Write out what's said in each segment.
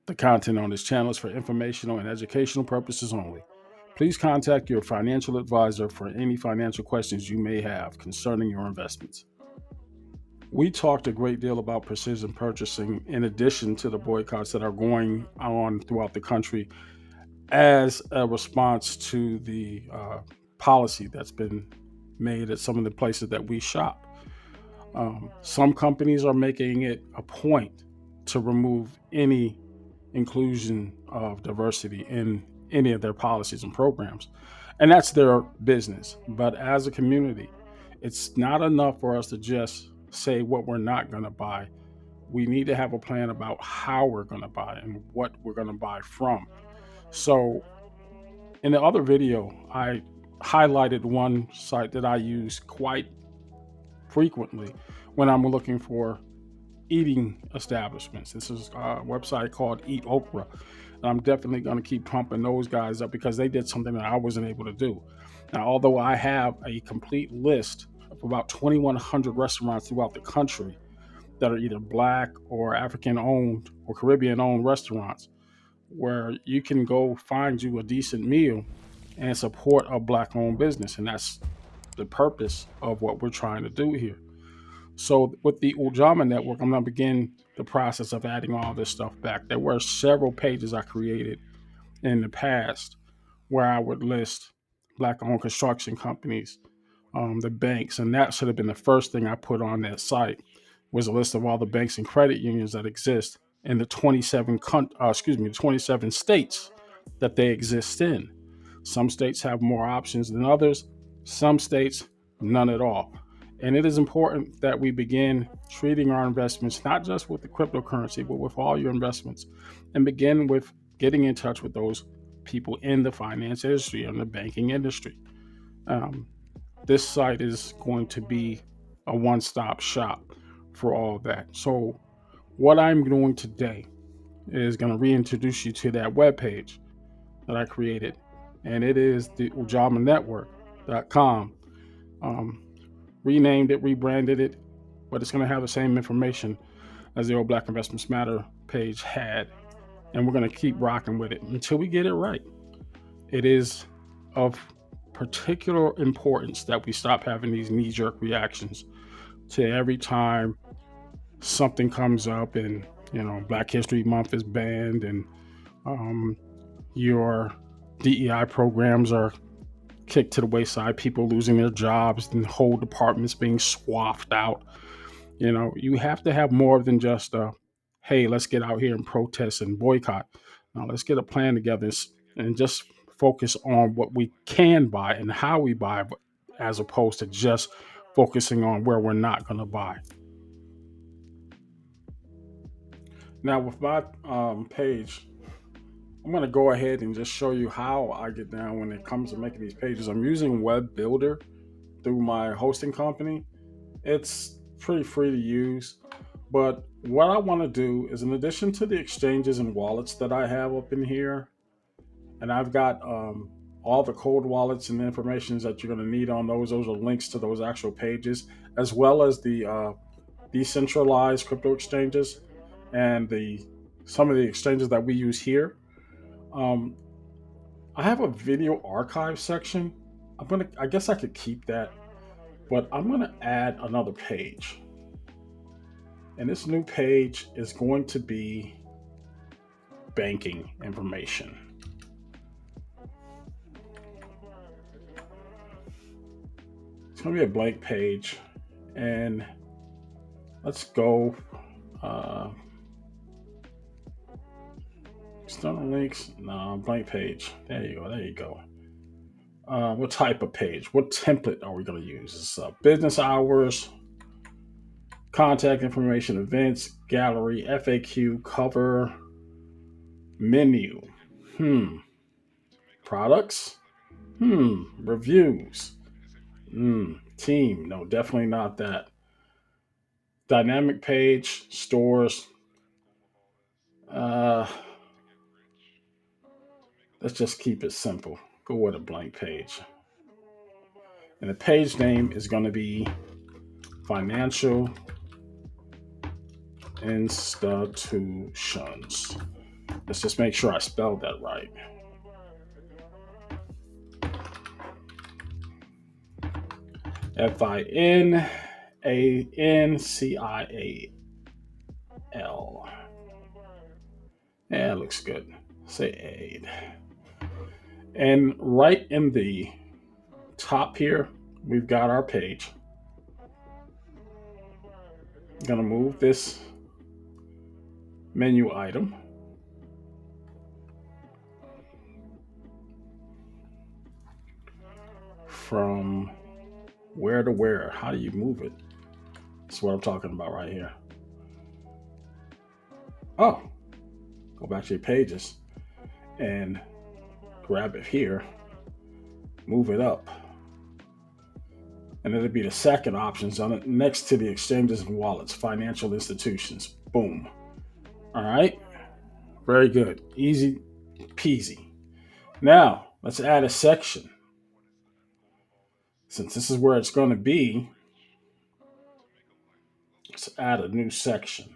The content on this channel is for informational and educational purposes only. Please contact your financial advisor for any financial questions you may have concerning your investments. We talked a great deal about precision purchasing in addition to the boycotts that are going on throughout the country as a response to the policy that's been made at some of the places that we shop. Some companies are making it a point to remove any inclusion of diversity in any of their policies and programs. And that's their business. But as a community, it's not enough for us to just say what we're not going to buy. We need to have a plan about how we're going to buy and what we're going to buy from. So, in the other video, I highlighted one site that I use quite frequently when I'm looking for eating establishments. This is a website called Eat Okra. And I'm definitely going to keep pumping those guys up because they did something that I wasn't able to do. Now, although I have a complete list of about 2,100 restaurants throughout the country that are either Black or African owned or Caribbean owned restaurants where you can go find you a decent meal and support a Black owned business. And that's the purpose of what we're trying to do here. So with the Ujamaa network, I'm going to begin the process of adding all this stuff back. There were several pages I created in the past where I would list Black-owned construction companies, the banks, and that should have been the first thing I put on that site was a list of all the banks and credit unions that exist in the 27 states that they exist in. Some states have more options than others. Some states, none at all. And it is important that we begin treating our investments, not just with the cryptocurrency, but with all your investments, and begin with getting in touch with those people in the finance industry and the banking industry. Um, this site is going to be a one-stop shop for all of that. So what I'm doing today is going to reintroduce you to that webpage that I created, and it is the UjamaaNetwork.com. Renamed it, rebranded it, but it's going to have the same information as the old Black Investments Matter page had. And we're going to keep rocking with it until we get it right. It is of particular importance that we stop having these knee-jerk reactions to every time something comes up and, Black History Month is banned and your DEI programs are kicked to the wayside, people losing their jobs and whole departments being swapped out. You have to have more than just hey, let's get out here and protest and boycott. Now let's get a plan together and just focus on what we can buy and how we buy, as opposed to just focusing on where we're not going to buy. Now with my page, I'm going to go ahead and just show you how I get down when it comes to making these pages. I'm using Web Builder through my hosting company. It's pretty free to use. But what I want to do is, in addition to the exchanges and wallets that I have up in here, and I've got all the cold wallets and the information that you're going to need on those. Those are links to those actual pages, as well as the decentralized crypto exchanges and some of the exchanges that we use here. Um, I have a video archive section. I guess I could keep that, but I'm gonna add another page. And this new page is going to be banking information. It's gonna be a blank page, and let's go. External links, no, blank page. There you go. What type of page? What template are we going to use? It's business hours, contact information, events, gallery, FAQ, cover, menu. Products. Reviews. Team. No, definitely not that. Dynamic page, stores. Let's just keep it simple. Go with a blank page. And the page name is going to be Financial Institutions. Let's just make sure I spelled that right. FINANCIAL. Yeah, it looks good. Say aid. And right in the top here, we've got our page. I'm going to move this menu item from where to where. How do you move it? That's what I'm talking about right here. Oh, go back to your pages and grab it here, move it up, and it'll be the second options on it next to the exchanges and wallets, financial institutions. Boom. All right. Very good. Easy peasy. Now, let's add a section. Since this is where it's going to be, let's add a new section.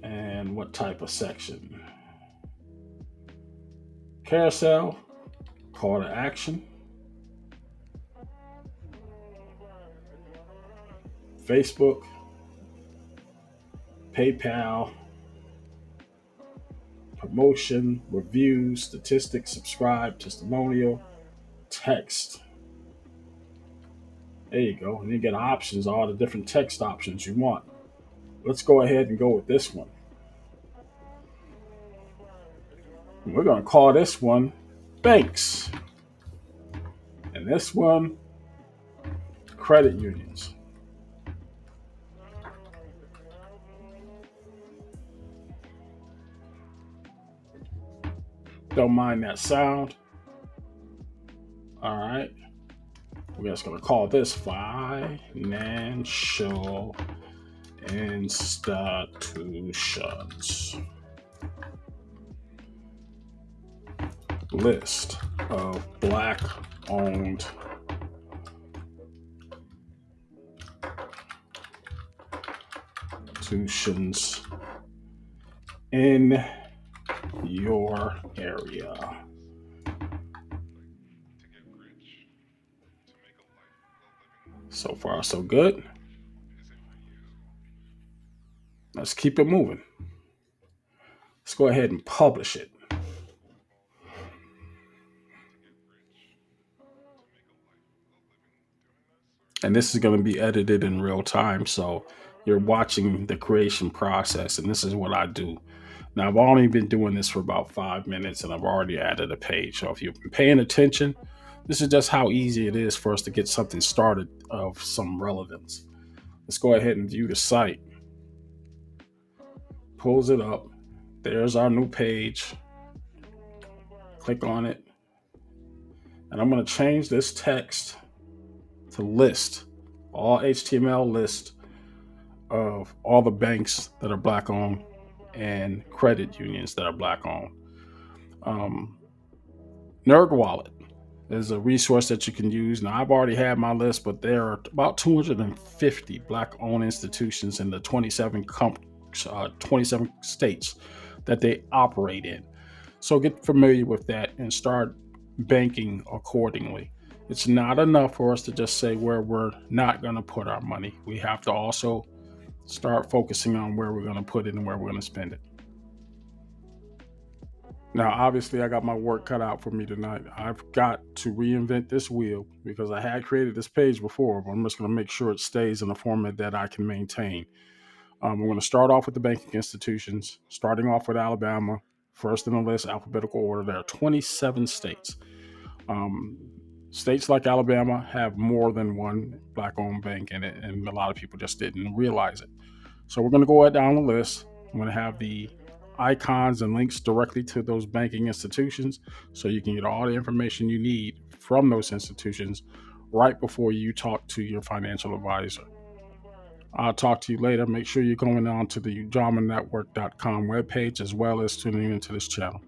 And what type of section? Carousel, call to action, Facebook, PayPal, promotion, reviews, statistics, subscribe, testimonial, text. There you go. And you get options, all the different text options you want. Let's go ahead and go with this one. And we're going to call this one banks. And this one, credit unions. Don't mind that sound. All right. We're just going to call this financial institutions. List of Black owned institutions in your area. So far, so good. Let's keep it moving. Let's go ahead and publish it. And this is going to be edited in real time. So you're watching the creation process. And this is what I do. Now, I've only been doing this for about 5 minutes and I've already added a page. So if you've been paying attention, this is just how easy it is for us to get something started of some relevance. Let's go ahead and view the site. Pulls it up. There's our new page. Click on it. And I'm going to change this text to list, all HTML list of all the banks that are Black owned and credit unions that are Black owned. NerdWallet is a resource that you can use. Now, I've already had my list, but there are about 250 Black owned institutions in the 27 states that they operate in. So get familiar with that and start banking accordingly. It's not enough for us to just say where we're not going to put our money. We have to also start focusing on where we're going to put it and where we're going to spend it. Now, obviously, I got my work cut out for me tonight. I've got to reinvent this wheel because I had created this page before, but I'm just going to make sure it stays in a format that I can maintain. We're going to start off with the banking institutions, starting off with Alabama, first in the list, alphabetical order. There are 27 states. States like Alabama have more than one Black-owned bank in it, and a lot of people just didn't realize it. So we're going to go down the list. I'm going to have the icons and links directly to those banking institutions so you can get all the information you need from those institutions right before you talk to your financial advisor. I'll talk to you later. Make sure you're going on to the UjamaaNetwork.com webpage as well as tuning into this channel.